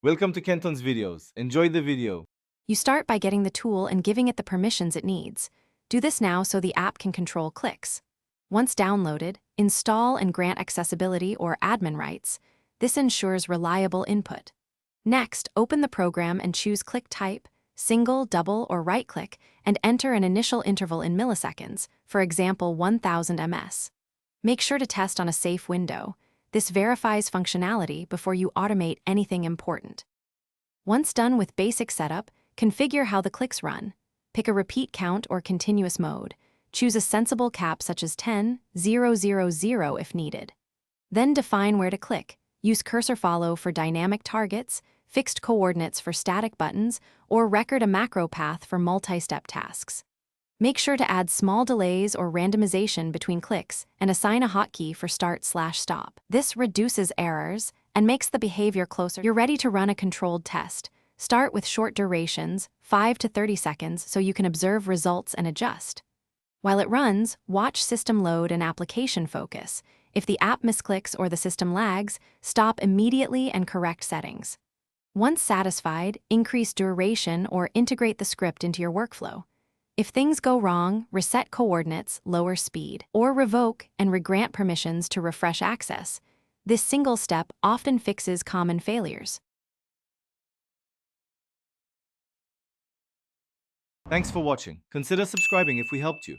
Welcome to Kenton's videos. Enjoy the video. You start by getting the tool and giving it the permissions it needs. Do this now so the app can control clicks. Once downloaded, install and grant accessibility or admin rights. This ensures reliable input. Next, open the program and choose click type, single, double, or right-click, and enter an initial interval in milliseconds, for example 1000 ms. Make sure to test on a safe window. This verifies functionality before you automate anything important. Once done with basic setup, configure how the clicks run. Pick a repeat count or continuous mode. Choose a sensible cap such as 10, 0, 0, 0 if needed. Then define where to click. Use cursor follow for dynamic targets, fixed coordinates for static buttons, or record a macro path for multi-step tasks. Make sure to add small delays or randomization between clicks and assign a hotkey for start/stop. This reduces errors and makes the behavior closer. You're ready to run a controlled test. Start with short durations, 5 to 30 seconds, so you can observe results and adjust. While it runs, watch system load and application focus. If the app misclicks or the system lags, stop immediately and correct settings. Once satisfied, increase duration or integrate the script into your workflow. If things go wrong, reset coordinates, lower speed, or revoke and regrant permissions to refresh access. This single step often fixes common failures. Thanks for watching. Consider subscribing if we helped you.